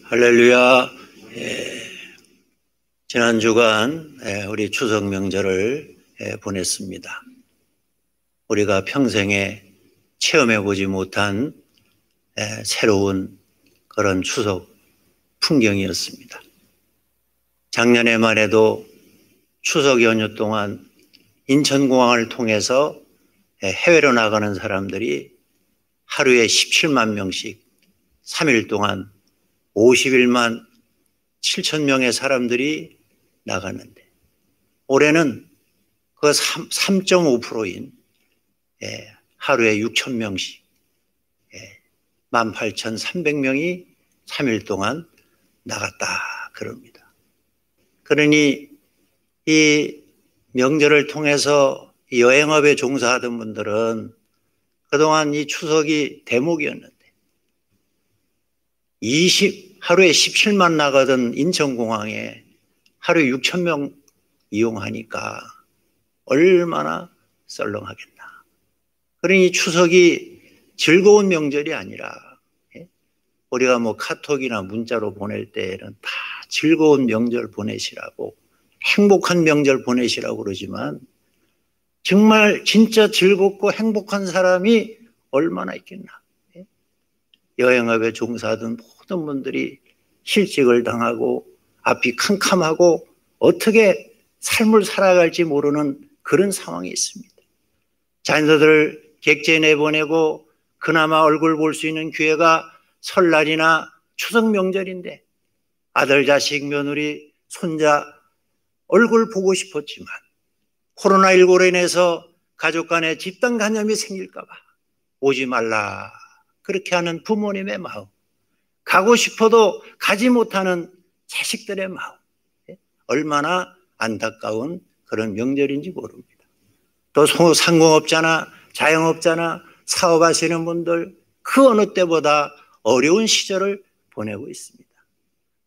할렐루야. 지난 주간 우리 추석 명절을 보냈습니다. 우리가 평생에 체험해보지 못한 새로운 그런 추석 풍경이었습니다. 작년에만 해도 추석 연휴 동안 인천공항을 통해서 해외로 나가는 사람들이 하루에 17만 명씩 3일 동안 51만 7천 명의 사람들이 나갔는데, 올해는 그 3.5%인 하루에 6천 명씩 18,300명이 3일 동안 나갔다 그럽니다. 그러니 이 명절을 통해서 여행업에 종사하던 분들은 그동안 이 추석이 대목이었는데, 하루에 17만 나가던 인천공항에 하루에 6천 명 이용하니까 얼마나 썰렁하겠나. 그러니 추석이 즐거운 명절이 아니라, 우리가 카톡이나 문자로 보낼 때는 다 즐거운 명절 보내시라고, 행복한 명절 보내시라고 그러지만 정말 진짜 즐겁고 행복한 사람이 얼마나 있겠나. 여행업에 종사하던 모든 분들이 실직을 당하고 앞이 캄캄하고 어떻게 삶을 살아갈지 모르는 그런 상황이 있습니다. 자녀들 객지에 내보내고 그나마 얼굴 볼 수 있는 기회가 설날이나 추석 명절인데, 아들, 자식, 며느리, 손자 얼굴 보고 싶었지만 코로나19로 인해서 가족 간에 집단 감염이 생길까 봐 오지 말라 그렇게 하는 부모님의 마음, 가고 싶어도 가지 못하는 자식들의 마음, 얼마나 안타까운 그런 명절인지 모릅니다. 또 상공업자나 자영업자나 사업하시는 분들 그 어느 때보다 어려운 시절을 보내고 있습니다.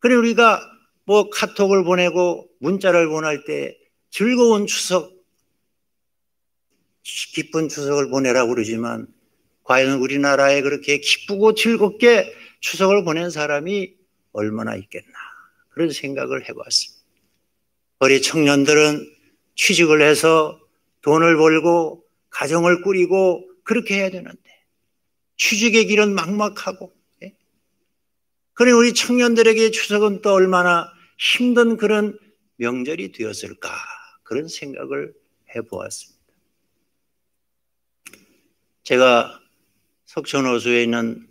그리고 우리가 카톡을 보내고 문자를 보낼 때 즐거운 추석, 기쁜 추석을 보내라고 그러지만 과연 우리나라에 그렇게 기쁘고 즐겁게 추석을 보낸 사람이 얼마나 있겠나, 그런 생각을 해봤습니다. 우리 청년들은 취직을 해서 돈을 벌고 가정을 꾸리고 그렇게 해야 되는데 취직의 길은 막막하고, 그래 우리 청년들에게 추석은 또 얼마나 힘든 그런 명절이 되었을까, 그런 생각을 해보았습니다. 제가 석촌호수에 있는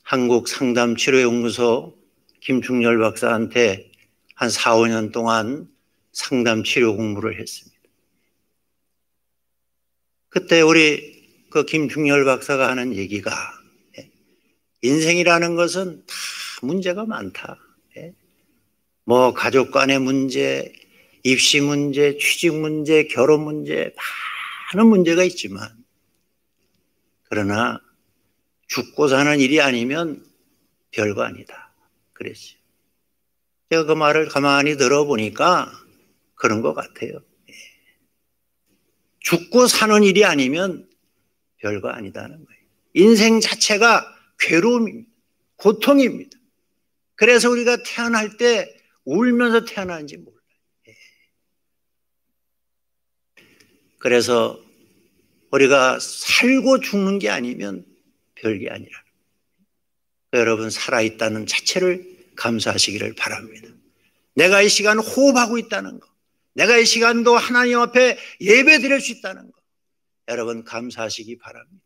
한국상담치료연구소 김충렬 박사한테 한 4, 5년 동안 상담치료 공부를 했습니다. 그때 우리 그 김충렬 박사가 하는 얘기가, 인생이라는 것은 다 문제가 많다. 가족 간의 문제, 입시 문제, 취직 문제, 결혼 문제, 많은 문제가 있지만, 그러나 죽고 사는 일이 아니면 별거 아니다 그랬어요. 제가 그 말을 가만히 들어보니까 그런 것 같아요. 죽고 사는 일이 아니면 별거 아니다는 거예요. 인생 자체가 괴로움입니다. 고통입니다. 그래서 우리가 태어날 때 울면서 태어나는지 몰라요. 그래서 우리가 살고 죽는 게 아니면 별게 아니라, 여러분 살아있다는 자체를 감사하시기를 바랍니다. 내가 이 시간 호흡하고 있다는 거, 내가 이 시간도 하나님 앞에 예배 드릴 수 있다는 거, 여러분 감사하시기 바랍니다.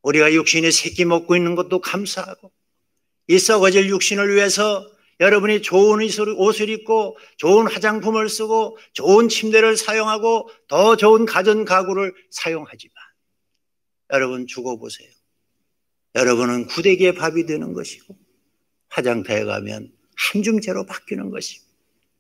우리가 육신이 새끼 먹고 있는 것도 감사하고, 이 썩어질 육신을 위해서 여러분이 좋은 옷을 입고 좋은 화장품을 쓰고 좋은 침대를 사용하고 더 좋은 가전 가구를 사용하지만, 여러분 죽어보세요. 여러분은 구데기에 밥이 되는 것이고 화장터에 가면 한줌재로 바뀌는 것이고,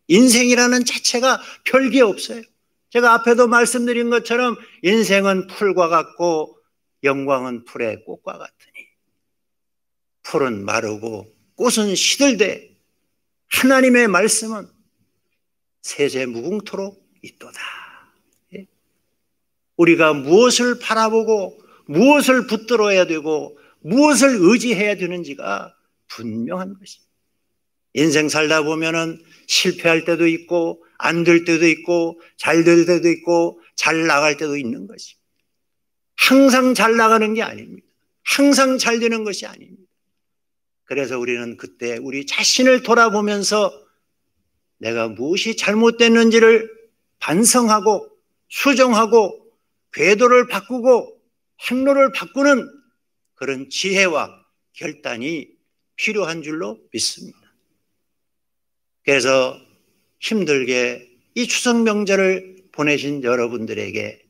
인생이라는 자체가 별게 없어요. 제가 앞에도 말씀드린 것처럼 인생은 풀과 같고 영광은 풀의 꽃과 같으니, 풀은 마르고 꽃은 시들되 하나님의 말씀은 세세 무궁토록 있도다. 우리가 무엇을 바라보고 무엇을 붙들어야 되고 무엇을 의지해야 되는지가 분명한 것입니다. 인생 살다 보면은 실패할 때도 있고 안 될 때도 있고 잘 될 때도 있고 잘 나갈 때도 있는 것입니다. 항상 잘 나가는 게 아닙니다. 항상 잘 되는 것이 아닙니다. 그래서 우리는 그때 우리 자신을 돌아보면서 내가 무엇이 잘못됐는지를 반성하고 수정하고 궤도를 바꾸고 행로를 바꾸는 그런 지혜와 결단이 필요한 줄로 믿습니다. 그래서 힘들게 이 추석 명절을 보내신 여러분들에게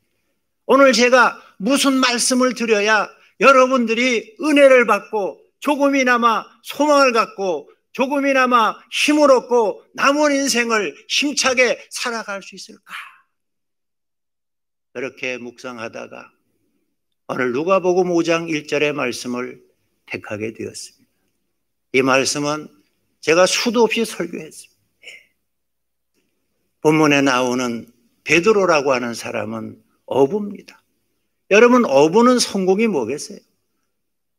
오늘 제가 무슨 말씀을 드려야 여러분들이 은혜를 받고 조금이나마 소망을 갖고 조금이나마 힘을 얻고 남은 인생을 힘차게 살아갈 수 있을까? 그렇게 묵상하다가 오늘 누가복음 5장 1절의 말씀을 택하게 되었습니다. 이 말씀은 제가 수도 없이 설교했습니다. 본문에 나오는 베드로라고 하는 사람은 어부입니다. 여러분, 어부는 성공이 뭐겠어요?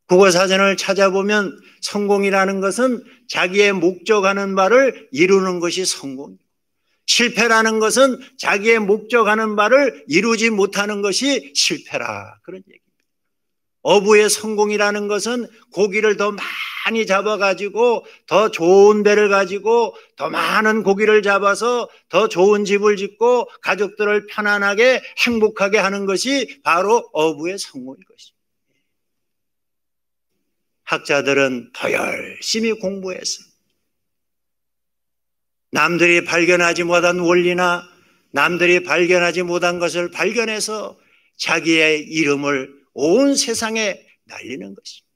국어사전을 찾아보면 성공이라는 것은 자기의 목적하는 바를 이루는 것이 성공이고, 실패라는 것은 자기의 목적하는 바를 이루지 못하는 것이 실패라, 그런 얘기입니다. 어부의 성공이라는 것은 고기를 더 많이 잡아가지고 더 좋은 배를 가지고 더 많은 고기를 잡아서 더 좋은 집을 짓고 가족들을 편안하게 행복하게 하는 것이 바로 어부의 성공인 것입니다. 학자들은 더 열심히 공부해서 남들이 발견하지 못한 원리나 남들이 발견하지 못한 것을 발견해서 자기의 이름을 온 세상에 날리는 것입니다.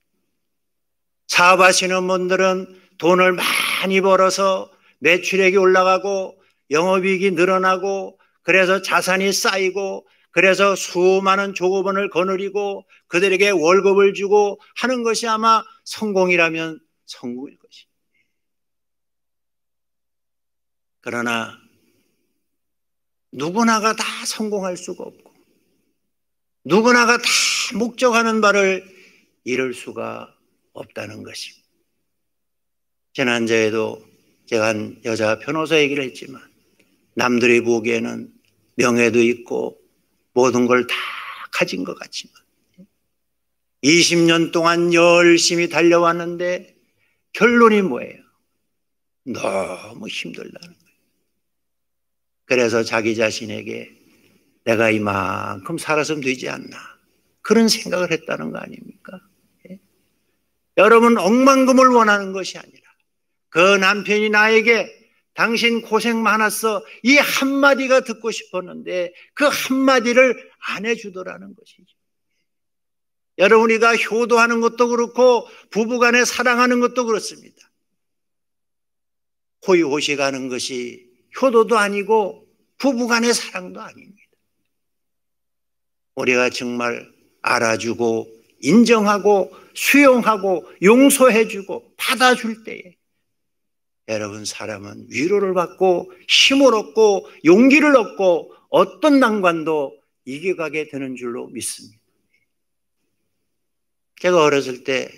사업하시는 분들은 돈을 많이 벌어서 매출액이 올라가고 영업이익이 늘어나고 그래서 자산이 쌓이고 그래서 수많은 조급원을 거느리고 그들에게 월급을 주고 하는 것이 아마 성공이라면 성공일 것입니다. 그러나 누구나가 다 성공할 수가 없고 누구나가 다 목적하는 바를 이룰 수가 없다는 것입니다. 지난주에도 제가 한 여자 변호사 얘기를 했지만 남들이 보기에는 명예도 있고 모든 걸 다 가진 것 같지만 20년 동안 열심히 달려왔는데 결론이 뭐예요? 너무 힘들다는 거예요. 그래서 자기 자신에게 내가 이만큼 살았으면 되지 않나 그런 생각을 했다는 거 아닙니까? 여러분, 억만금을 원하는 것이 아니라 그 남편이 나에게 당신 고생 많았어 이 한마디가 듣고 싶었는데 그 한마디를 안 해주더라는 것이죠. 여러분, 우리가 효도하는 것도 그렇고 부부간에 사랑하는 것도 그렇습니다. 호의호식하는 것이 효도도 아니고 부부간의 사랑도 아닙니다. 우리가 정말 알아주고 인정하고 수용하고 용서해주고 받아줄 때에 여러분, 사람은 위로를 받고 힘을 얻고 용기를 얻고 어떤 난관도 이겨가게 되는 줄로 믿습니다. 제가 어렸을 때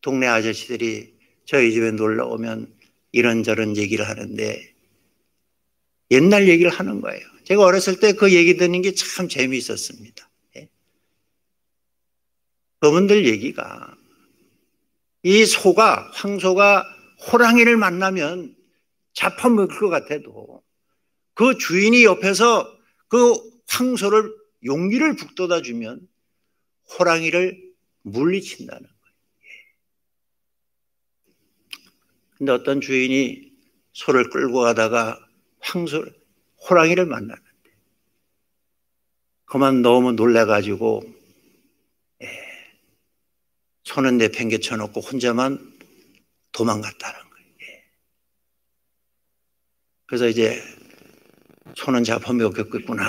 동네 아저씨들이 저희 집에 놀러 오면 이런저런 얘기를 하는데 옛날 얘기를 하는 거예요. 제가 어렸을 때 그 얘기 듣는 게 참 재미있었습니다. 그분들 얘기가 이 황소가 호랑이를 만나면 잡아먹을 것 같아도 그 주인이 옆에서 그 황소를 용기를 북돋아 주면 호랑이를 물리친다는 거예요. 근데 어떤 주인이 소를 끌고 가다가 호랑이를 만났는데 그만 너무 놀래가지고 손은 내팽개쳐 놓고 혼자만 도망갔다는 거예요. 그래서 이제 손은 잡아먹혔겠구나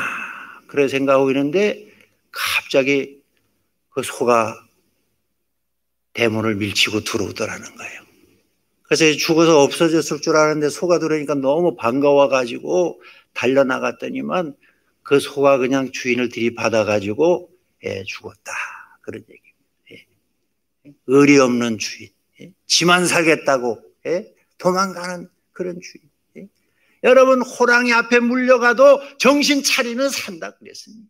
그래 생각하고 있는데 갑자기 그 소가 대문을 밀치고 들어오더라는 거예요. 그래서 죽어서 없어졌을 줄 알았는데 소가 들어오니까 너무 반가워가지고 달려나갔더니만 그 소가 그냥 주인을 들이받아가지고 죽었다 그런 얘기입니다. 의리 없는 주인. 지만 살겠다고 도망가는 그런 주의. 여러분, 호랑이 앞에 물려가도 정신 차리는 산다 그랬습니다.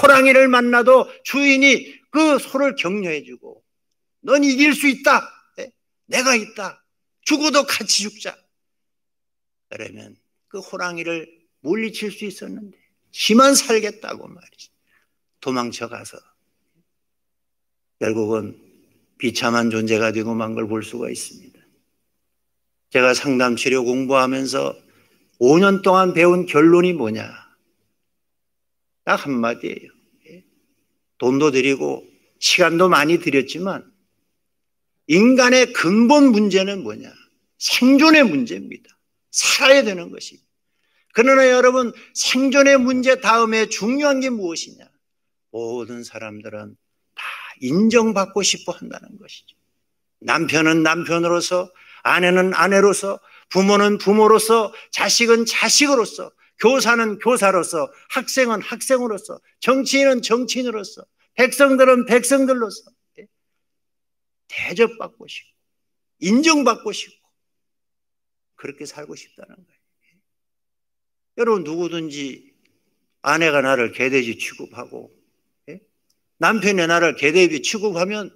호랑이를 만나도 주인이 그 소를 격려해주고 넌 이길 수 있다. 내가 있다. 죽어도 같이 죽자. 그러면 그 호랑이를 물리칠 수 있었는데 지만 살겠다고 말이죠. 도망쳐가서 결국은 비참한 존재가 되고 만 걸 볼 수가 있습니다. 제가 상담치료 공부하면서 5년 동안 배운 결론이 뭐냐? 딱 한마디예요. 돈도 들이고 시간도 많이 들였지만 인간의 근본 문제는 뭐냐? 생존의 문제입니다. 살아야 되는 것입니다. 그러나 여러분, 생존의 문제 다음에 중요한 게 무엇이냐? 모든 사람들은 다 인정받고 싶어 한다는 것이죠. 남편은 남편으로서, 아내는 아내로서, 부모는 부모로서, 자식은 자식으로서, 교사는 교사로서, 학생은 학생으로서, 정치인은 정치인으로서, 백성들은 백성들로서 대접받고 싶고 인정받고 싶고 그렇게 살고 싶다는 거예요. 여러분, 누구든지 아내가 나를 개돼지 취급하고 남편이 나를 개돼지 취급하면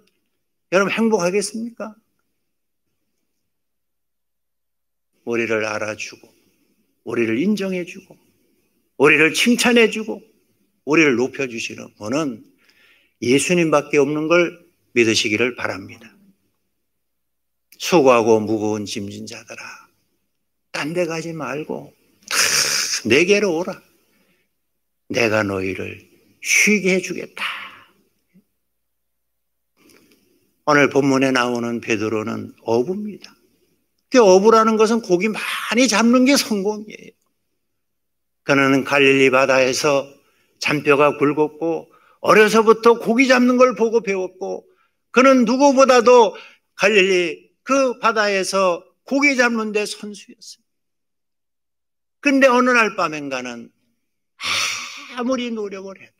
여러분 행복하겠습니까? 우리를 알아주고 우리를 인정해주고 우리를 칭찬해주고 우리를 높여주시는 분은 예수님밖에 없는 걸 믿으시기를 바랍니다. 수고하고 무거운 짐진 자들아, 딴 데 가지 말고 다 내게로 오라. 내가 너희를 쉬게 해주겠다. 오늘 본문에 나오는 베드로는 어부입니다. 그 어부라는 것은 고기 많이 잡는 게 성공이에요. 그는 갈릴리 바다에서 잔뼈가 굵었고 어려서부터 고기 잡는 걸 보고 배웠고 그는 누구보다도 갈릴리 그 바다에서 고기 잡는 데 선수였어요. 그런데 어느 날 밤엔가는 아무리 노력을 해도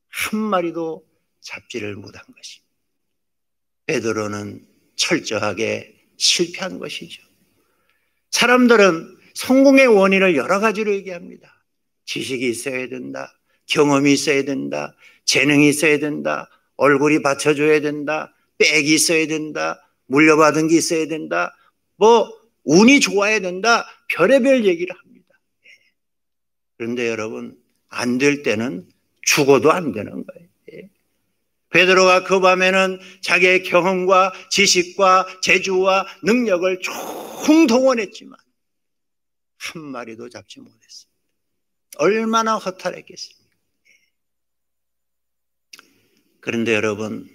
한 마리도 잡지를 못한 것입니다. 베드로는 철저하게 실패한 것이죠. 사람들은 성공의 원인을 여러 가지로 얘기합니다. 지식이 있어야 된다. 경험이 있어야 된다. 재능이 있어야 된다. 얼굴이 받쳐줘야 된다. 백이 있어야 된다. 물려받은 게 있어야 된다. 운이 좋아야 된다. 별의별 얘기를 합니다. 그런데 여러분, 안 될 때는 죽어도 안 되는 거예요. 베드로가 그 밤에는 자기의 경험과 지식과 재주와 능력을 총동원했지만 한 마리도 잡지 못했습니다. 얼마나 허탈했겠습니까? 그런데 여러분,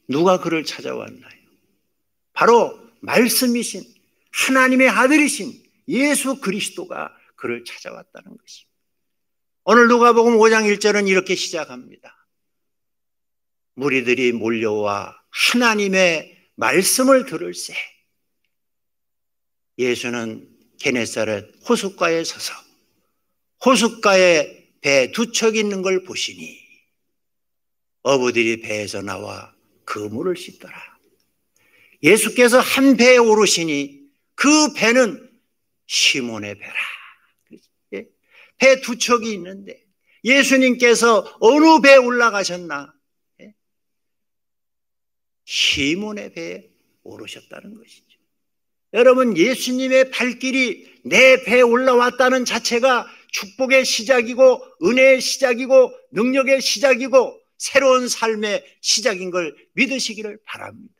누가 그를 찾아왔나요? 바로 말씀이신 하나님의 아들이신 예수 그리스도가 그를 찾아왔다는 것입니다. 오늘 누가복음 5장 1절은 이렇게 시작합니다. 무리들이 몰려와 하나님의 말씀을 들을새 예수는 게네사렛 호숫가에 서서 호숫가에 배 두 척 있는 걸 보시니 어부들이 배에서 나와 그물을 씻더라. 예수께서 한 배에 오르시니 그 배는 시몬의 배라. 배 두 척이 있는데 예수님께서 어느 배에 올라가셨나? 시몬의 배에 오르셨다는 것이죠. 여러분, 예수님의 발길이 내 배에 올라왔다는 자체가 축복의 시작이고 은혜의 시작이고 능력의 시작이고 새로운 삶의 시작인 걸 믿으시기를 바랍니다.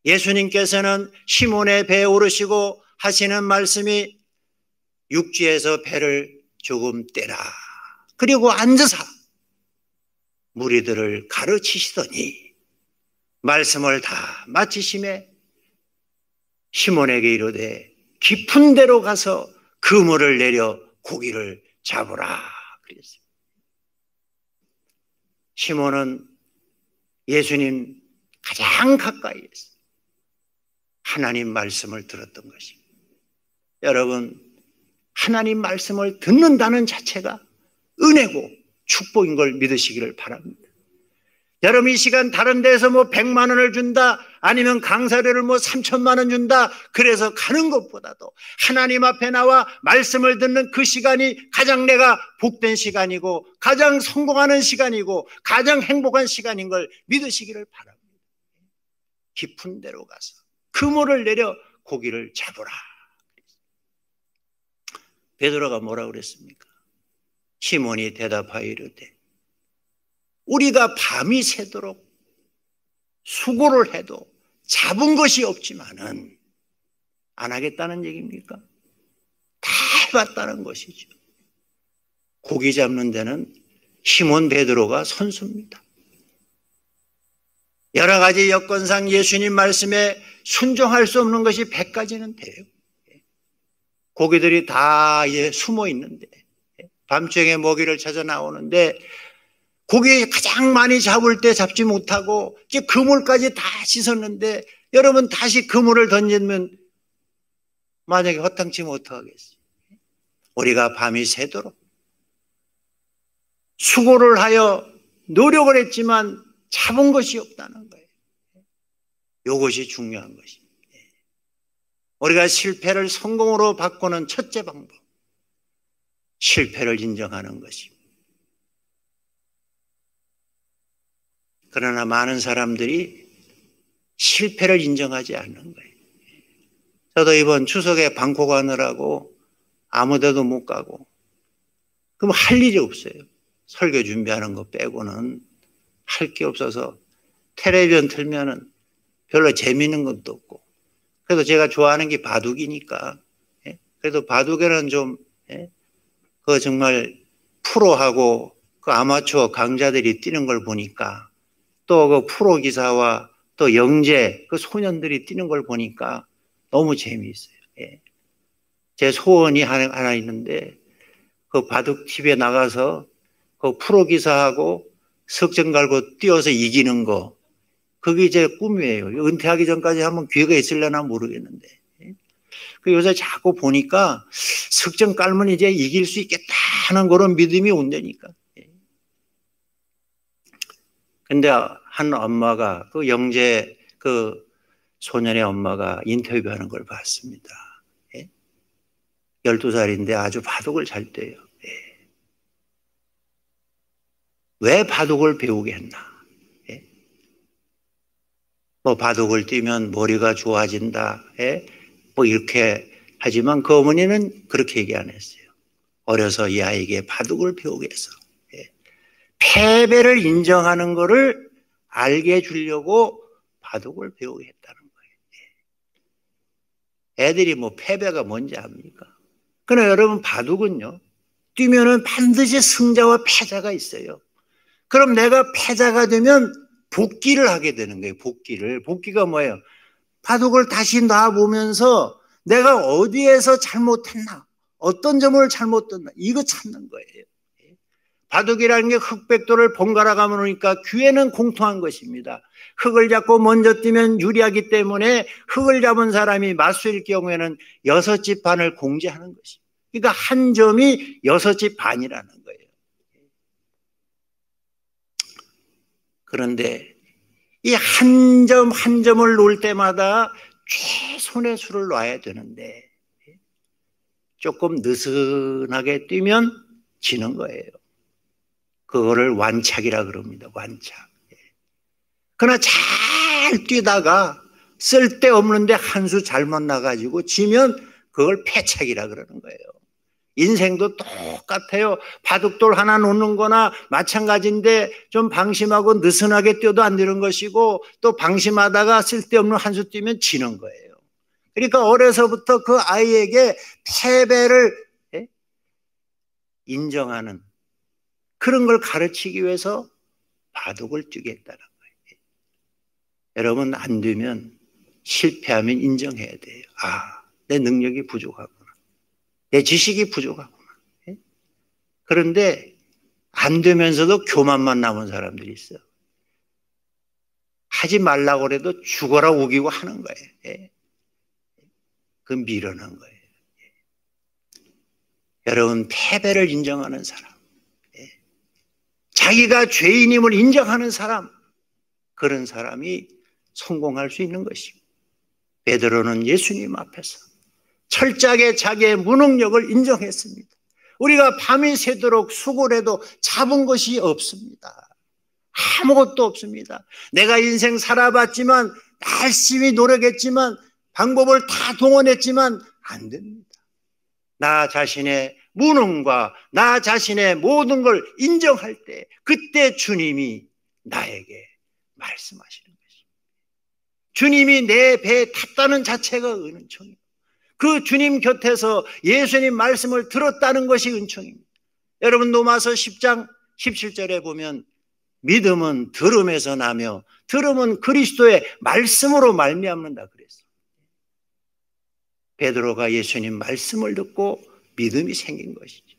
예수님께서는 시몬의 배에 오르시고 하시는 말씀이 육지에서 배를 조금 떼라. 그리고 앉으사 무리들을 가르치시더니 말씀을 다 마치심에 시몬에게 이르되 깊은 데로 가서 그물을 내려 고기를 잡으라 그랬어요. 시몬은 예수님 가장 가까이에서 하나님 말씀을 들었던 것입니다. 여러분, 하나님 말씀을 듣는다는 자체가 은혜고 축복인 걸 믿으시기를 바랍니다. 여러분 이 시간 다른 데서 뭐 100만 원을 준다, 아니면 강사료를 뭐 3천만 원 준다, 그래서 가는 것보다도 하나님 앞에 나와 말씀을 듣는 그 시간이 가장 내가 복된 시간이고 가장 성공하는 시간이고 가장 행복한 시간인 걸 믿으시기를 바랍니다. 깊은 데로 가서 그물을 내려 고기를 잡으라. 베드로가 뭐라고 그랬습니까? 시몬이 대답하여 이르되 우리가 밤이 새도록 수고를 해도 잡은 것이 없지만은 안 하겠다는 얘기입니까? 다 해봤다는 것이죠. 고기 잡는 데는 시몬 베드로가 선수입니다. 여러 가지 여건상 예수님 말씀에 순종할 수 없는 것이 100가지는 돼요. 고기들이 다 숨어 있는데 밤중에 먹이를 찾아 나오는데 고기 가장 많이 잡을 때 잡지 못하고 이제 그물까지 다 씻었는데 여러분 다시 그물을 던지면 만약에 허탕치면 어떡하겠어요? 우리가 밤이 새도록 수고를 하여 노력을 했지만 잡은 것이 없다는 거예요. 이것이 중요한 것입니다. 우리가 실패를 성공으로 바꾸는 첫째 방법, 실패를 인정하는 것입니다. 그러나 많은 사람들이 실패를 인정하지 않는 거예요. 저도 이번 추석에 방콕 가느라고 아무 데도 못 가고, 그럼 할 일이 없어요. 설교 준비하는 거 빼고는 할 게 없어서 텔레비전 틀면은 별로 재미있는 것도 없고, 그래도 제가 좋아하는 게 바둑이니까, 그래도 바둑에는 좀, 그 정말 프로하고 그 아마추어 강자들이 뛰는 걸 보니까, 또 그 프로 기사와 또 영재 그 소년들이 뛰는 걸 보니까 너무 재미있어요. 제 소원이 하나 있는데, 그 바둑 TV에 나가서 그 프로 기사하고 석점 갈고 뛰어서 이기는 거, 그게 제 꿈이에요. 은퇴하기 전까지 한번 기회가 있으려나 모르겠는데. 그 요새 자꾸 보니까 석점 깔면 이제 이길 수 있겠다 하는 그런 믿음이 온다니까. 근데 한 엄마가, 그 영재 그 소년의 엄마가 인터뷰하는 걸 봤습니다. 12살인데 아주 바둑을 잘 떼요. 왜 바둑을 배우게 했나? 뭐 바둑을 뛰면 머리가 좋아진다, 뭐 이렇게 하지만 그 어머니는 그렇게 얘기 안 했어요. 어려서 이 아이에게 바둑을 배우게 해서 패배를 인정하는 것을 알게 해주려고 바둑을 배우게 했다는 거예요. 애들이 뭐 패배가 뭔지 압니까? 그러나 여러분, 바둑은요, 뛰면은 반드시 승자와 패자가 있어요. 그럼 내가 패자가 되면 복귀를 하게 되는 거예요. 복귀가 뭐예요? 바둑을 다시 놔보면서 내가 어디에서 잘못했나, 어떤 점을 잘못했나, 이거 찾는 거예요. 바둑이라는 게 흑백돌을 번갈아 가면 오니까 기회는 공통한 것입니다. 흑을 잡고 먼저 뛰면 유리하기 때문에 흑을 잡은 사람이 맞수일 경우에는 6집 반을 공제하는 것입니다. 그러니까 한 점이 6집 반이라는 거예요. 그런데 이 한 점 한 점을 놓을 때마다 최선의 수를 놔야 되는데 조금 느슨하게 뛰면 지는 거예요. 그거를 완착이라 그럽니다. 완착. 그러나 잘 뛰다가 쓸데없는데 한 수 잘못 나가지고 지면 그걸 패착이라 그러는 거예요. 인생도 똑같아요. 바둑돌 하나 놓는 거나 마찬가지인데 좀 방심하고 느슨하게 뛰어도 안 되는 것이고, 또 방심하다가 쓸데없는 한 수 뛰면 지는 거예요. 그러니까 어려서부터 그 아이에게 패배를 인정하는 그런 걸 가르치기 위해서 바둑을 뛰게 했다는 거예요. 여러분, 안 되면 실패하면 인정해야 돼요. 아, 내 능력이 부족하구나. 내 지식이 부족하구나. 그런데 안 되면서도 교만만 남은 사람들이 있어요. 하지 말라고 해도 죽어라 우기고 하는 거예요. 그 미련한 거예요. 여러분, 패배를 인정하는 사람, 자기가 죄인임을 인정하는 사람, 그런 사람이 성공할 수 있는 것입니다. 베드로는 예수님 앞에서 철저하게 자기의 무능력을 인정했습니다. 우리가 밤이 새도록 수고를 해도 잡은 것이 없습니다. 아무것도 없습니다. 내가 인생 살아봤지만, 열심히 노력했지만, 방법을 다 동원했지만 안 됩니다. 나 자신의 무능과 나 자신의 모든 걸 인정할 때, 그때 주님이 나에게 말씀하시는 것입니다. 주님이 내 배에 탔다는 자체가 은총입니다. 그 주님 곁에서 예수님 말씀을 들었다는 것이 은총입니다. 여러분, 로마서 10장 17절에 보면 믿음은 들음에서 나며 들음은 그리스도의 말씀으로 말미암는다 그랬어. 베드로가 예수님 말씀을 듣고 믿음이 생긴 것이죠.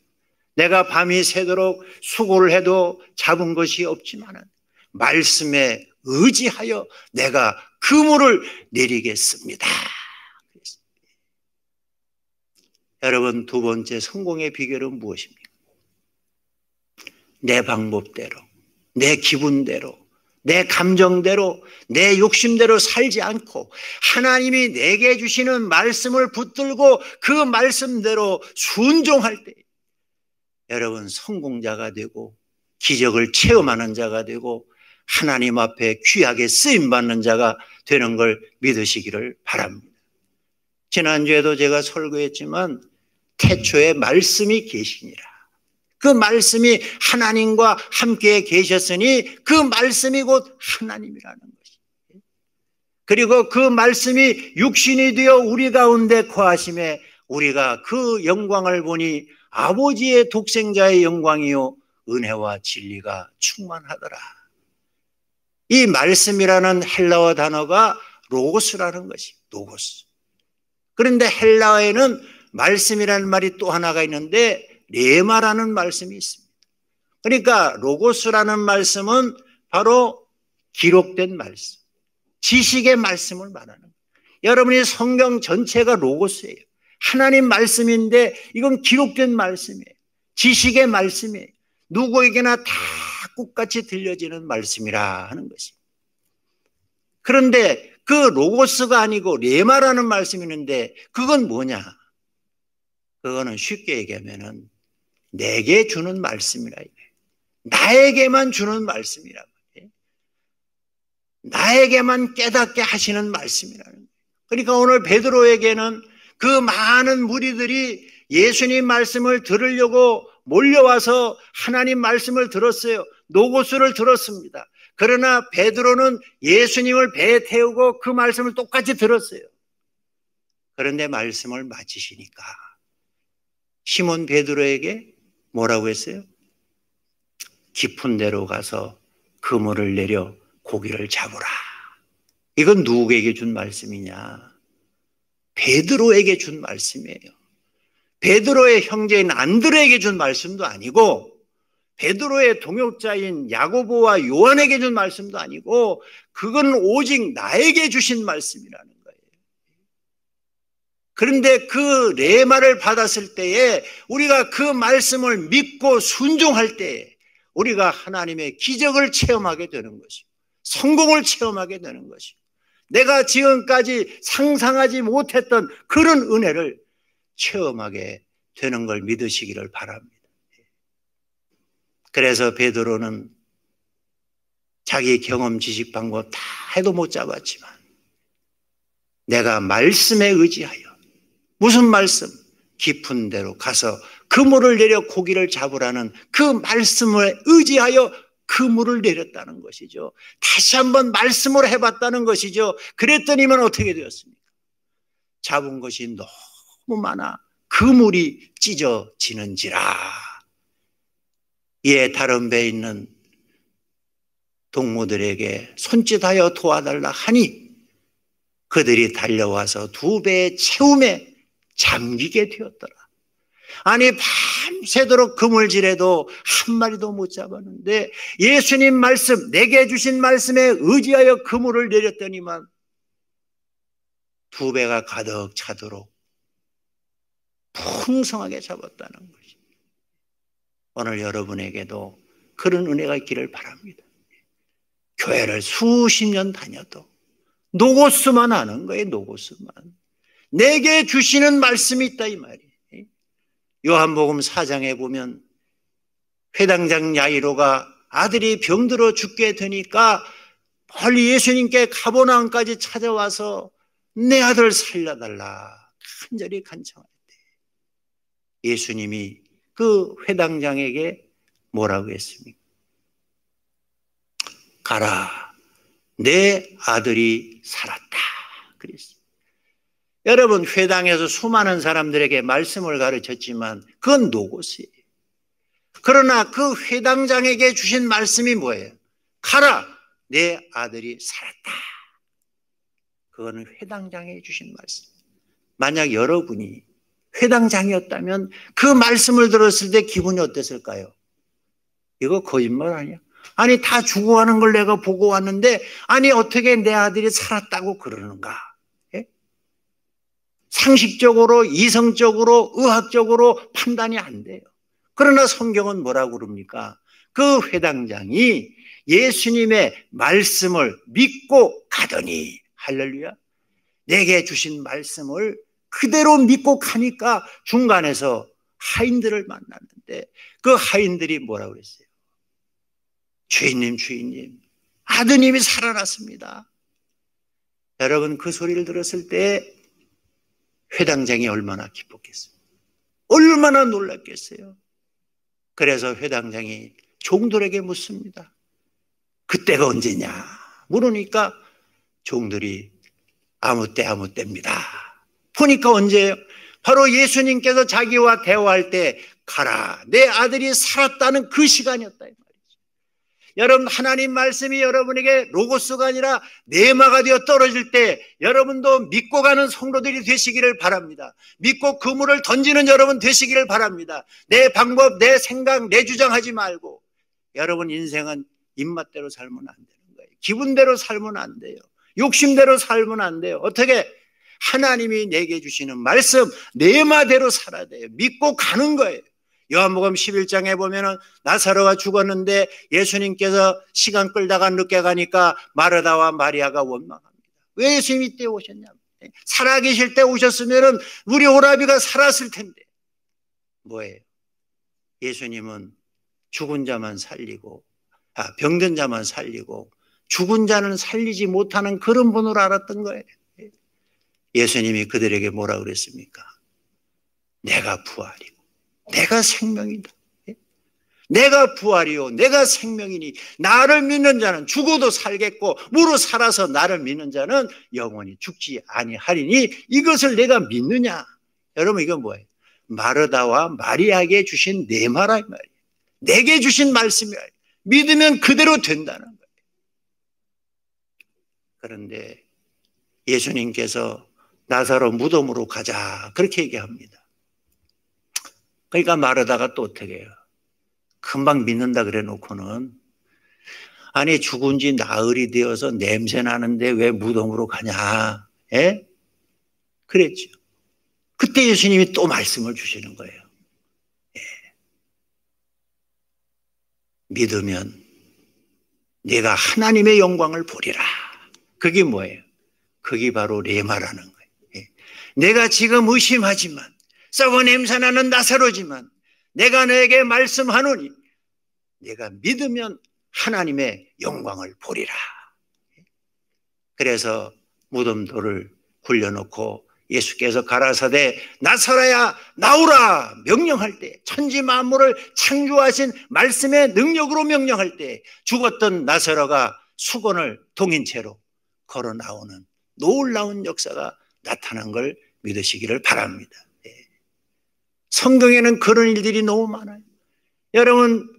내가 밤이 새도록 수고를 해도 잡은 것이 없지만 말씀에 의지하여 내가 그물을 내리겠습니다. 여러분, 두 번째 성공의 비결은 무엇입니까? 내 방법대로, 내 기분대로, 내 감정대로, 내 욕심대로 살지 않고 하나님이 내게 주시는 말씀을 붙들고 그 말씀대로 순종할 때 여러분, 성공자가 되고 기적을 체험하는 자가 되고 하나님 앞에 귀하게 쓰임받는 자가 되는 걸 믿으시기를 바랍니다. 지난주에도 제가 설교했지만 태초에 말씀이 계시니라. 그 말씀이 하나님과 함께 계셨으니 그 말씀이 곧 하나님이라는 것입니다. 그리고 그 말씀이 육신이 되어 우리 가운데 거하심에 우리가 그 영광을 보니 아버지의 독생자의 영광이요 은혜와 진리가 충만하더라. 이 말씀이라는 헬라어 단어가 로고스라는 것입니다. 로고스. 그런데 헬라어에는 말씀이라는 말이 또 하나가 있는데 레마라는 말씀이 있습니다. 그러니까 로고스라는 말씀은 바로 기록된 말씀, 지식의 말씀을 말하는 거예요. 여러분이 성경 전체가 로고스예요. 하나님 말씀인데 이건 기록된 말씀이에요. 지식의 말씀이에요. 누구에게나 다 똑같이 들려지는 말씀이라 하는 것입니다. 그런데 그 로고스가 아니고 레마라는 말씀이 있는데 그건 뭐냐? 그거는 쉽게 얘기하면은 내게 주는 말씀이라 이거예요. 나에게만 주는 말씀이라 이거예요. 나에게만 깨닫게 하시는 말씀이라는 거예요. 그러니까 오늘 베드로에게는 그 많은 무리들이 예수님 말씀을 들으려고 몰려와서 하나님 말씀을 들었어요. 노고스를 들었습니다. 그러나 베드로는 예수님을 배에 태우고 그 말씀을 똑같이 들었어요. 그런데 말씀을 마치시니까 시몬 베드로에게 뭐라고 했어요? 깊은 데로 가서 그물을 내려 고기를 잡으라. 이건 누구에게 준 말씀이냐? 베드로에게 준 말씀이에요. 베드로의 형제인 안드레에게 준 말씀도 아니고 베드로의 동역자인 야고보와 요한에게 준 말씀도 아니고 그건 오직 나에게 주신 말씀이라는 거예요. 그런데 그 레마를 받았을 때에 우리가 그 말씀을 믿고 순종할 때에 우리가 하나님의 기적을 체험하게 되는 것이고 성공을 체험하게 되는 것이고 내가 지금까지 상상하지 못했던 그런 은혜를 체험하게 되는 걸 믿으시기를 바랍니다. 그래서 베드로는 자기 경험, 지식, 방법 다 해도 못 잡았지만 내가 말씀에 의지하여 무슨 말씀? 깊은 데로 가서 그물을 내려 고기를 잡으라는 그 말씀에 의지하여 그물을 내렸다는 것이죠. 다시 한번 말씀으로 해봤다는 것이죠. 그랬더니만 어떻게 되었습니까? 잡은 것이 너무 많아 그물이 찢어지는지라. 이에 다른 배에 있는 동무들에게 손짓하여 도와달라 하니 그들이 달려와서 두 배의 채움에 잠기게 되었더라. 아니 밤새도록 그물질해도 한 마리도 못 잡았는데 예수님 말씀, 내게 주신 말씀에 의지하여 그물을 내렸더니만 두 배가 가득 차도록 풍성하게 잡았다는 것입니다. 오늘 여러분에게도 그런 은혜가 있기를 바랍니다. 교회를 수십 년 다녀도 노고스만 하는 거예요. 노고스만. 내게 주시는 말씀이 있다 이 말이에요. 요한복음 4장에 보면 회당장 야이로가 아들이 병들어 죽게 되니까 빨리 예수님께 가버나움까지 찾아와서 내 아들 살려달라 간절히 간청할 때 예수님이 그 회당장에게 뭐라고 했습니까? 가라, 내 아들이 살았다 그랬습니다. 여러분, 회당에서 수많은 사람들에게 말씀을 가르쳤지만 그건 노고스예요. 그러나 그 회당장에게 주신 말씀이 뭐예요? 가라, 내 아들이 살았다. 그거는 회당장에게 주신 말씀. 만약 여러분이 회당장이었다면 그 말씀을 들었을 때 기분이 어땠을까요? 이거 거짓말 아니야? 아니, 다 죽어가는 걸 내가 보고 왔는데 아니 어떻게 내 아들이 살았다고 그러는가? 예? 상식적으로, 이성적으로, 의학적으로 판단이 안 돼요. 그러나 성경은 뭐라고 그럽니까? 그 회당장이 예수님의 말씀을 믿고 가더니, 할렐루야, 내게 주신 말씀을 그대로 믿고 가니까 중간에서 하인들을 만났는데 그 하인들이 뭐라고 그랬어요? 주인님, 주인님, 아드님이 살아났습니다. 여러분, 그 소리를 들었을 때 회당장이 얼마나 기뻤겠어요? 얼마나 놀랐겠어요? 그래서 회당장이 종들에게 묻습니다. 그때가 언제냐? 물으니까 종들이 아무 때입니다. 보니까 언제예요? 바로 예수님께서 자기와 대화할 때 가라, 내 아들이 살았다는 그 시간이었다 이 말이죠. 여러분, 하나님 말씀이 여러분에게 로고스가 아니라 네마가 되어 떨어질 때 여러분도 믿고 가는 성도들이 되시기를 바랍니다. 믿고 그물을 던지는 여러분 되시기를 바랍니다. 내 방법, 내 생각, 내 주장하지 말고 여러분 인생은 입맛대로 살면 안 되는 거예요. 기분대로 살면 안 돼요. 욕심대로 살면 안 돼요. 어떻게? 하나님이 내게 주시는 말씀 네마대로 살아야 돼요. 믿고 가는 거예요. 요한복음 11장에 보면은 나사로가 죽었는데 예수님께서 시간 끌다가 늦게 가니까 마르다와 마리아가 원망합니다. 왜 예수님이 이때 오셨냐? 살아계실 때 오셨으면은 우리 오라비가 살았을 텐데. 뭐예요? 예수님은 죽은 자만 살리고, 병든 자만 살리고 죽은 자는 살리지 못하는 그런 분으로 알았던 거예요. 예수님이 그들에게 뭐라 그랬습니까? 내가 부활이고 내가 생명이다. 내가 부활이요 내가 생명이니 나를 믿는 자는 죽어도 살겠고 무릇 살아서 나를 믿는 자는 영원히 죽지 아니하리니 이것을 내가 믿느냐? 여러분, 이건 뭐예요? 마르다와 마리아에게 주신 네마라 말이에요. 내게 주신 말씀이에요. 믿으면 그대로 된다는 거예요. 그런데 예수님께서 나사로 무덤으로 가자 그렇게 얘기합니다. 그러니까 마르다가 또 어떻게 해요? 금방 믿는다 그래 놓고는 아니 죽은 지 나흘이 되어서 냄새 나는데 왜 무덤으로 가냐? 예? 그랬죠. 그때 예수님이 또 말씀을 주시는 거예요. 예. 믿으면 내가 하나님의 영광을 보리라. 그게 뭐예요? 그게 바로 레마라는 거예요. 예. 내가 지금 의심하지만 썩어 냄새나는 나사로지만 내가 너에게 말씀하노니 내가 믿으면 하나님의 영광을 보리라. 그래서 무덤돌을 굴려놓고 예수께서 가라사대 나사로야 나오라 명령할 때, 천지 만물을 창조하신 말씀의 능력으로 명령할 때 죽었던 나사로가 수건을 동인 채로 걸어 나오는 놀라운 역사가 나타난 걸 믿으시기를 바랍니다. 성경에는 그런 일들이 너무 많아요. 여러분,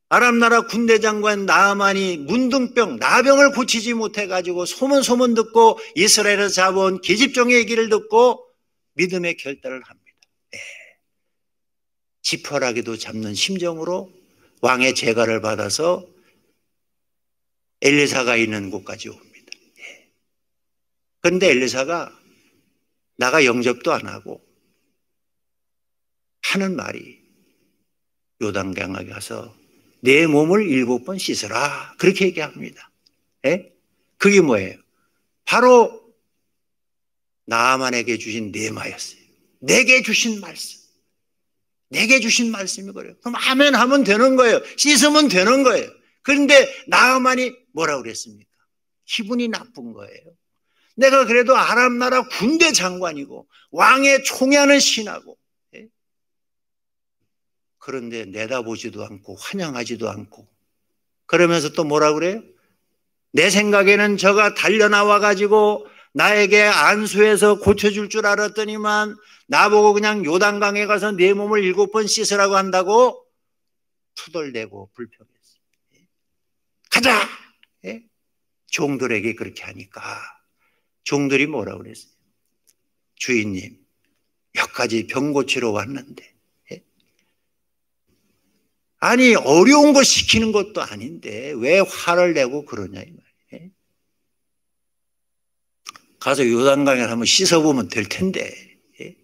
아람 나라 군대 장관 나아만이 문둥병, 나병을 고치지 못해가지고 소문 듣고 이스라엘에서 잡아온 계집종의 얘기를 듣고 믿음의 결단을 합니다. 지푸라기도 잡는 심정으로 왕의 제가를 받아서 엘리사가 있는 곳까지 옵니다. 그런데 엘리사가 나가 영접도 안 하고 하는 말이 요단강에 가서 내 몸을 7번 씻으라 그렇게 얘기합니다. 예? 그게 뭐예요? 바로 나아만에게 주신 뇌마였어요. 내게 주신 말씀. 내게 주신 말씀이 그래요. 그럼 아멘 하면 되는 거예요. 씻으면 되는 거예요. 그런데 나아만이 뭐라고 그랬습니까? 기분이 나쁜 거예요. 내가 그래도 아람 나라 군대 장관이고 왕의 총애하는 신하고, 예? 그런데 내다보지도 않고 환영하지도 않고 그러면서 또 뭐라고 그래요? 내 생각에는 저가 달려나와 가지고 나에게 안수해서 고쳐줄 줄 알았더니만 나보고 그냥 요단강에 가서 내 몸을 7번 씻으라고 한다고 투덜대고 불평했어요. 가자! 예? 종들에게 그렇게 하니까 종들이 뭐라고 그랬어요? 주인님, 몇 가지 병 고치러 왔는데, 예? 아니 어려운 거 시키는 것도 아닌데 왜 화를 내고 그러냐 이 말이에요. 예? 가서 요단강에 한번 씻어보면 될 텐데. 예?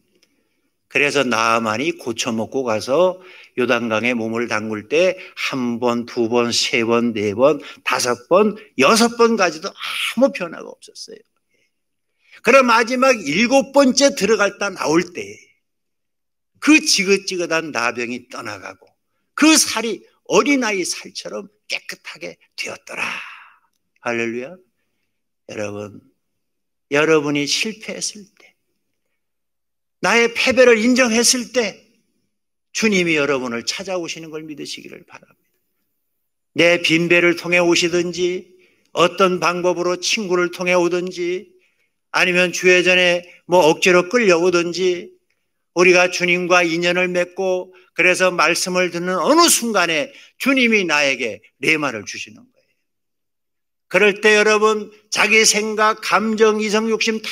그래서 나아만이 고쳐먹고 가서 요단강에 몸을 담글 때 1번, 2번, 3번, 4번, 5번, 6번까지도 아무 변화가 없었어요. 그럼 마지막 7번째 들어갔다 나올 때 그 지긋지긋한 나병이 떠나가고 그 살이 어린아이 살처럼 깨끗하게 되었더라. 할렐루야. 여러분이 실패했을 때, 나의 패배를 인정했을 때 주님이 여러분을 찾아오시는 걸 믿으시기를 바랍니다. 내 빈배를 통해 오시든지 어떤 방법으로 친구를 통해 오든지 아니면 주회전에 억지로 끌려오든지 우리가 주님과 인연을 맺고 그래서 말씀을 듣는 어느 순간에 주님이 나에게 레마를 주시는 거예요. 그럴 때 여러분 자기 생각, 감정, 이성, 욕심 다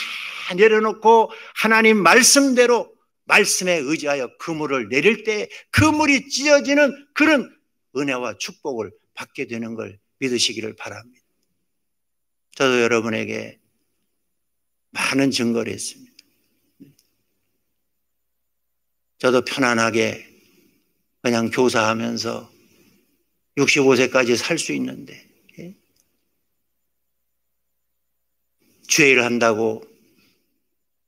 내려놓고 하나님 말씀대로 말씀에 의지하여 그물을 내릴 때 그물이 찢어지는 그런 은혜와 축복을 받게 되는 걸 믿으시기를 바랍니다. 저도 여러분에게 많은 증거를 했습니다. 저도 편안하게 그냥 교사하면서 65세까지 살 수 있는데 주일을 한다고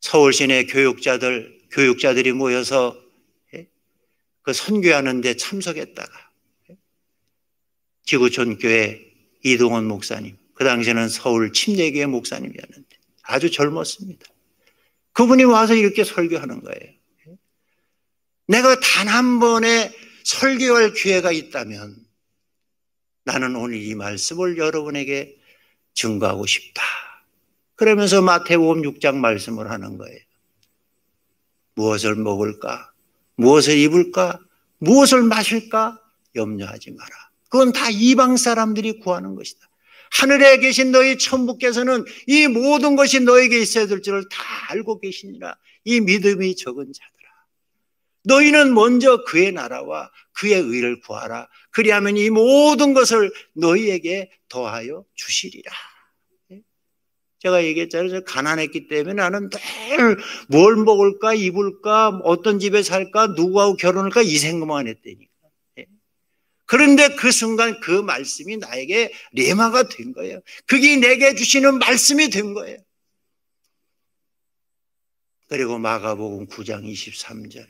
서울 시내 교육자들이 모여서 그 선교하는 데 참석했다가 지구촌 교회 이동원 목사님, 그 당시에는 서울 침례교회 목사님이었는데 아주 젊었습니다. 그분이 와서 이렇게 설교하는 거예요. 내가 단 한 번의 설교할 기회가 있다면 나는 오늘 이 말씀을 여러분에게 증거하고 싶다. 그러면서 마태복음 6장 말씀을 하는 거예요. 무엇을 먹을까? 무엇을 입을까? 무엇을 마실까? 염려하지 마라. 그건 다 이방 사람들이 구하는 것이다. 하늘에 계신 너희 천부께서는 이 모든 것이 너에게 있어야 될 줄을 다 알고 계시니라. 이 믿음이 적은 자들아, 너희는 먼저 그의 나라와 그의 의를 구하라. 그리하면 이 모든 것을 너희에게 더하여 주시리라. 제가 얘기했잖아요. 제가 가난했기 때문에 나는 늘 뭘 먹을까, 입을까, 어떤 집에 살까, 누구하고 결혼할까 이 생각만 했다니까. 그런데 그 순간 그 말씀이 나에게 레마가 된 거예요. 그게 내게 주시는 말씀이 된 거예요. 그리고 마가복음 9장 23절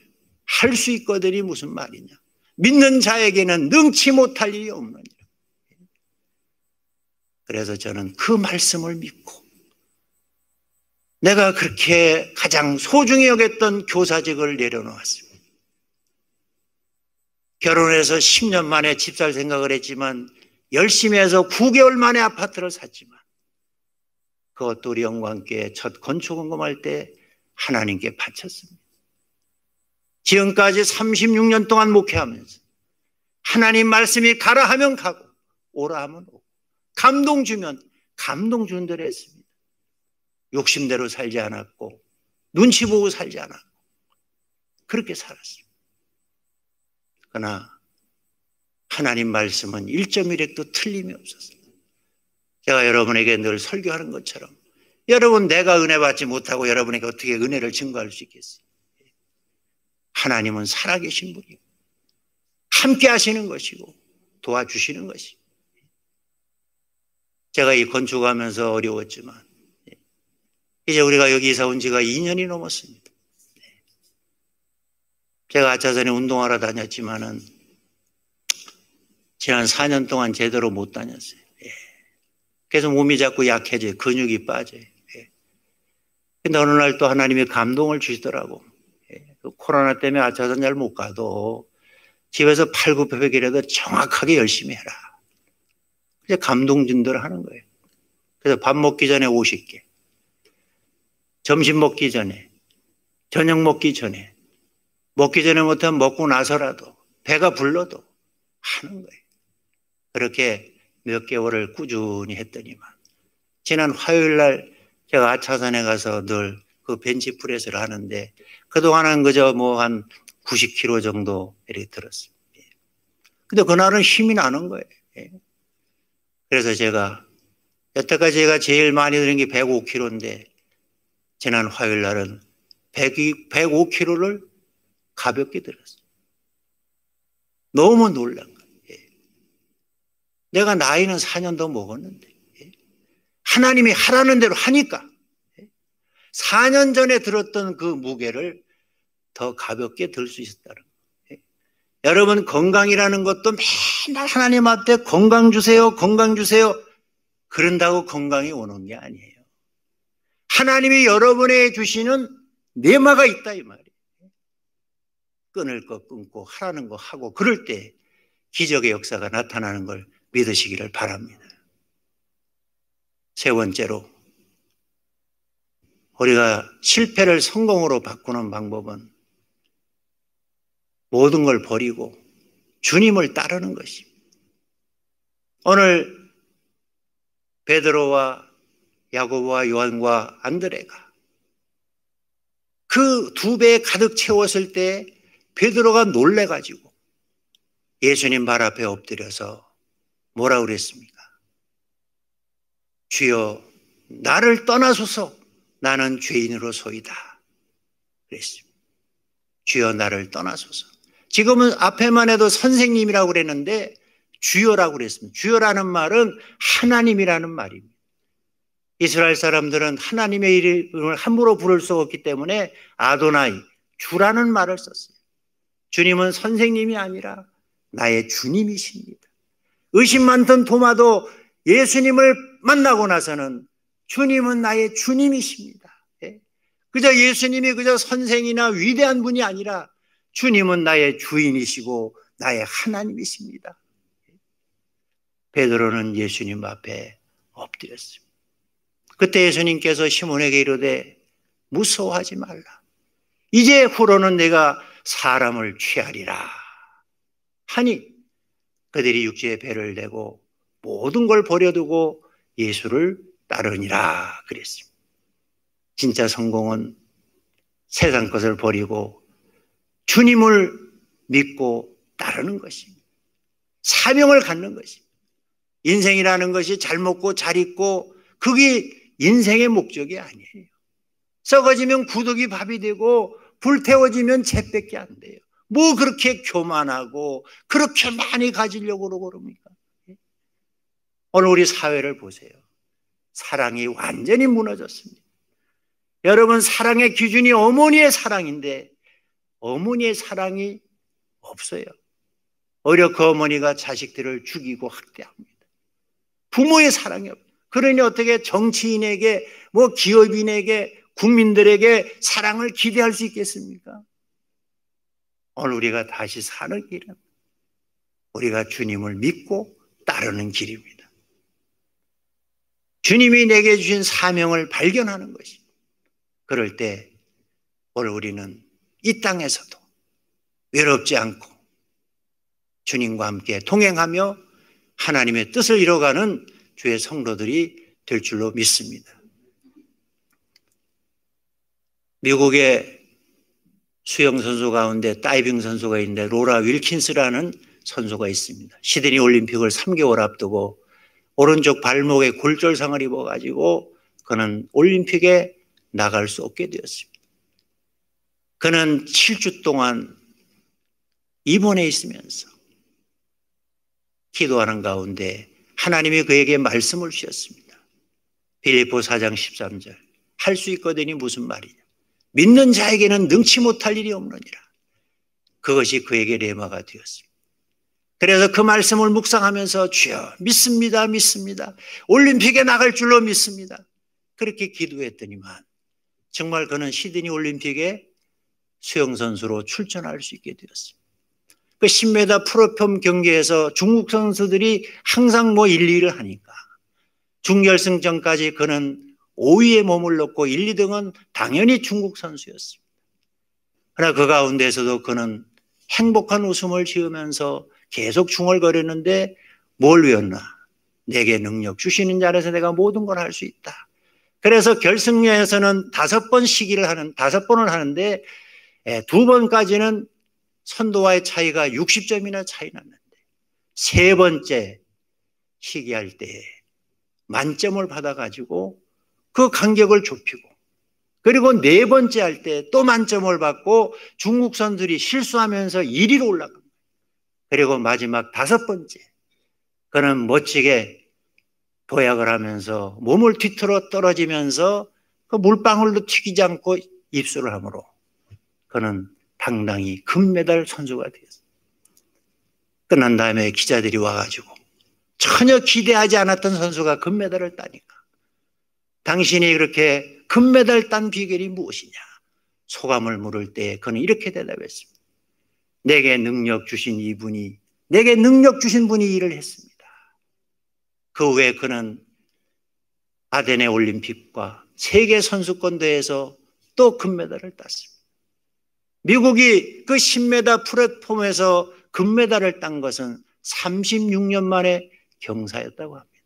할 수 있거든이 무슨 말이냐. 믿는 자에게는 능치 못할 일이 없느니라. 그래서 저는 그 말씀을 믿고 내가 그렇게 가장 소중히 여겼던 교사직을 내려놓았습니다. 결혼해서 10년 만에 집 살 생각을 했지만 열심히 해서 9개월 만에 아파트를 샀지만 그것도 우리 영광교회 첫 건축원금할 때 하나님께 바쳤습니다. 지금까지 36년 동안 목회하면서 하나님 말씀이 가라 하면 가고 오라 하면 오고 감동 주면 감동 주는 대로 했습니다. 욕심대로 살지 않았고 눈치 보고 살지 않았고 그렇게 살았습니다. 그러나 하나님 말씀은 1.1획도 틀림이 없었어요. 제가 여러분에게 늘 설교하는 것처럼 여러분 내가 은혜 받지 못하고 여러분에게 어떻게 은혜를 증거할 수 있겠어요? 하나님은 살아계신 분이고 함께 하시는 것이고 도와주시는 것이고 제가 이 건축하면서 어려웠지만 이제 우리가 여기 이사 온 지가 2년이 넘었습니다. 제가 아차산에 운동하러 다녔지만은 지난 4년 동안 제대로 못 다녔어요. 그래서 몸이 자꾸 약해져요. 근육이 빠져요. 근데 어느 날 또 하나님이 감동을 주시더라고. 코로나 때문에 아차산 잘 못 가도 집에서 팔굽혀펴기라도 정확하게 열심히 해라. 이제 감동 준대로 하는 거예요. 그래서 밥 먹기 전에 50개, 점심 먹기 전에, 저녁 먹기 전에, 먹기 전에 못하면 먹고 나서라도 배가 불러도 하는 거예요. 그렇게 몇 개월을 꾸준히 했더니만 지난 화요일 날 제가 아차산에 가서 늘 그 벤치프레스를 하는데 그동안은 그저 뭐 한 90kg 정도 이렇게 들었어요. 근데 그날은 힘이 나는 거예요. 그래서 제가 여태까지 제가 제일 많이 드는 게 105kg인데 지난 화요일 날은 105kg를 가볍게 들었어요. 너무 놀란 거예요. 내가 나이는 4년 더 먹었는데 하나님이 하라는 대로 하니까 4년 전에 들었던 그 무게를 더 가볍게 들 수 있었다는 거예요. 여러분 건강이라는 것도 맨날 하나님 앞에 건강 주세요, 건강 주세요. 그런다고 건강이 오는 게 아니에요. 하나님이 여러분에게 주시는 내마가 있다 이 말이에요. 끊을 거 끊고 하라는 거 하고 그럴 때 기적의 역사가 나타나는 걸 믿으시기를 바랍니다. 세 번째로 우리가 실패를 성공으로 바꾸는 방법은 모든 걸 버리고 주님을 따르는 것입니다. 오늘 베드로와 야고보와 요한과 안드레가 그 2배에 가득 채웠을 때 베드로가 놀래가지고 예수님 발 앞에 엎드려서 뭐라 그랬습니까? 주여 나를 떠나소서 나는 죄인으로소이다 그랬습니다. 주여 나를 떠나소서. 지금은 앞에만 해도 선생님이라고 그랬는데 주여라고 그랬습니다. 주여라는 말은 하나님이라는 말입니다. 이스라엘 사람들은 하나님의 이름을 함부로 부를 수 없기 때문에 아도나이, 주라는 말을 썼어요. 주님은 선생님이 아니라 나의 주님이십니다. 의심 많던 도마도 예수님을 만나고 나서는 주님은 나의 주님이십니다. 그저 예수님이 그저 선생이나 위대한 분이 아니라 주님은 나의 주인이시고 나의 하나님이십니다. 베드로는 예수님 앞에 엎드렸습니다. 그때 예수님께서 시몬에게 이르되 무서워하지 말라. 이제 후로는 내가 사람을 취하리라 하니 그들이 육지에 배를 내고 모든 걸 버려두고 예수를 따르니라 그랬습니다. 진짜 성공은 세상 것을 버리고 주님을 믿고 따르는 것입니다. 사명을 갖는 것입니다. 인생이라는 것이 잘 먹고 잘 입고 그게 인생의 목적이 아니에요. 썩어지면 구더기 밥이 되고 불태워지면 잿밖에 안 돼요. 뭐 그렇게 교만하고 그렇게 많이 가지려고 그럽니까? 오늘 우리 사회를 보세요. 사랑이 완전히 무너졌습니다. 여러분 사랑의 기준이 어머니의 사랑인데 어머니의 사랑이 없어요. 오히려 그 어머니가 자식들을 죽이고 학대합니다. 부모의 사랑이 없어요. 그러니 어떻게 정치인에게 뭐 기업인에게 국민들에게 사랑을 기대할 수 있겠습니까? 오늘 우리가 다시 사는 길은 우리가 주님을 믿고 따르는 길입니다. 주님이 내게 주신 사명을 발견하는 것입니다. 그럴 때 오늘 우리는 이 땅에서도 외롭지 않고 주님과 함께 동행하며 하나님의 뜻을 이뤄가는 주의 성도들이 될 줄로 믿습니다. 미국의 수영 선수 가운데 다이빙 선수가 있는데 로라 윌킨스라는 선수가 있습니다. 시드니 올림픽을 3개월 앞두고 오른쪽 발목에 골절상을 입어가지고 그는 올림픽에 나갈 수 없게 되었습니다. 그는 7주 동안 입원해 있으면서 기도하는 가운데 하나님이 그에게 말씀을 주셨습니다. 빌립보 4장 13절. 할 수 있거든이 무슨 말이냐. 믿는 자에게는 능치 못할 일이 없느니라. 그것이 그에게 레마가 되었습니다. 그래서 그 말씀을 묵상하면서 주여 믿습니다. 믿습니다. 올림픽에 나갈 줄로 믿습니다. 그렇게 기도했더니만 정말 그는 시드니 올림픽에 수영선수로 출전할 수 있게 되었습니다. 그 10m 프로폼 경기에서 중국 선수들이 항상 1, 2위를 하니까 준결승전까지 그는 5위에 머물렀고 1, 2등은 당연히 중국 선수였습니다. 그러나 그 가운데서도 그는 행복한 웃음을 지으면서 계속 중얼거렸는데 뭘 외웠나? 내게 능력 주시는 자 안에서 내가 모든 걸 할 수 있다. 그래서 결승전에서는 5번을 하는데 2번까지는 선두와의 차이가 60점이나 차이 났는데 3번째 시기할 때 만점을 받아가지고 그 간격을 좁히고 그리고 4번째 할 때 또 만점을 받고 중국 선수들이 실수하면서 1위로 올라갑니다. 그리고 마지막 5번째 그는 멋지게 도약을 하면서 몸을 뒤틀어 떨어지면서 그 물방울도 튀기지 않고 입수를 하므로 그는 당당히 금메달 선수가 되었어요. 끝난 다음에 기자들이 와가지고 전혀 기대하지 않았던 선수가 금메달을 따니까 당신이 그렇게 금메달 딴 비결이 무엇이냐 소감을 물을 때 그는 이렇게 대답했습니다. 내게 능력 주신 이분이 내게 능력 주신 분이 일을 했습니다. 그 후에 그는 아테네 올림픽과 세계 선수권 대회에서 또 금메달을 땄습니다. 미국이 그 10m 플랫폼에서 금메달을 딴 것은 36년 만에 경사였다고 합니다.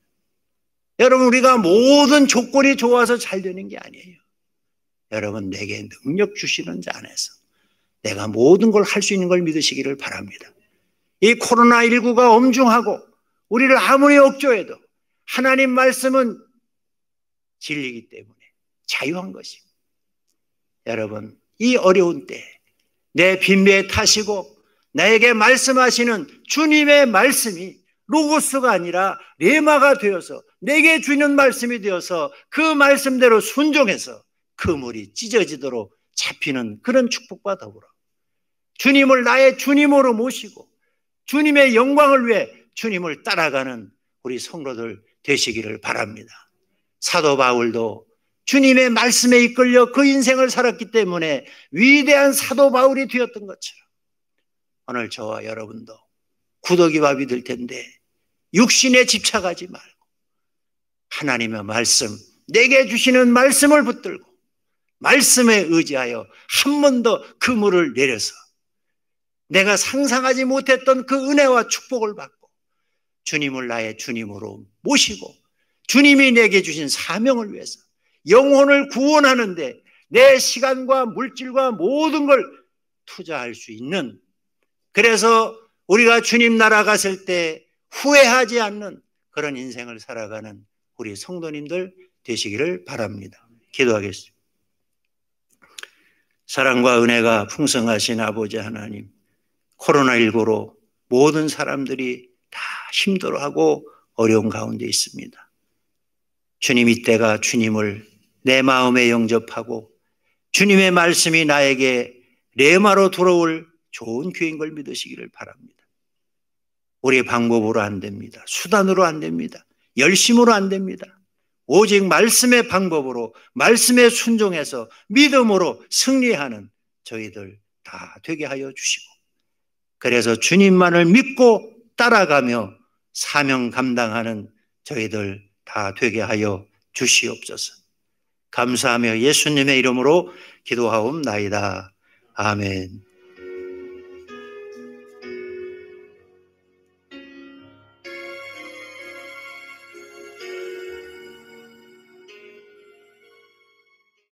여러분 우리가 모든 조건이 좋아서 잘 되는 게 아니에요. 여러분 내게 능력 주시는 자 안에서 내가 모든 걸 할 수 있는 걸 믿으시기를 바랍니다. 이 코로나19가 엄중하고 우리를 아무리 억조해도 하나님 말씀은 진리이기 때문에 자유한 것입니다. 여러분 이 어려운 때 내 빈배에 타시고 나에게 말씀하시는 주님의 말씀이 로고스가 아니라 레마가 되어서 내게 주는 말씀이 되어서 그 말씀대로 순종해서 그물이 찢어지도록 잡히는 그런 축복과 더불어 주님을 나의 주님으로 모시고 주님의 영광을 위해 주님을 따라가는 우리 성도들 되시기를 바랍니다. 사도 바울도 주님의 말씀에 이끌려 그 인생을 살았기 때문에 위대한 사도 바울이 되었던 것처럼 오늘 저와 여러분도 구더기 밥이 될 텐데 육신에 집착하지 말고 하나님의 말씀, 내게 주시는 말씀을 붙들고 말씀에 의지하여 한 번 더 그물을 내려서 내가 상상하지 못했던 그 은혜와 축복을 받고 주님을 나의 주님으로 모시고 주님이 내게 주신 사명을 위해서 영혼을 구원하는데 내 시간과 물질과 모든 걸 투자할 수 있는 그래서 우리가 주님 나라 갔을 때 후회하지 않는 그런 인생을 살아가는 우리 성도님들 되시기를 바랍니다. 기도하겠습니다. 사랑과 은혜가 풍성하신 아버지 하나님, 코로나19로 모든 사람들이 다 힘들어하고 어려운 가운데 있습니다. 주님 이때가 주님을 내 마음에 영접하고 주님의 말씀이 나에게 레마로 돌아올 좋은 기회인 걸 믿으시기를 바랍니다. 우리의 방법으로 안 됩니다. 수단으로 안 됩니다. 열심으로 안 됩니다. 오직 말씀의 방법으로 말씀에 순종해서 믿음으로 승리하는 저희들 다 되게 하여 주시고 그래서 주님만을 믿고 따라가며 사명 감당하는 저희들 다 되게 하여 주시옵소서. 감사하며 예수님의 이름으로 기도하옵나이다. 아멘.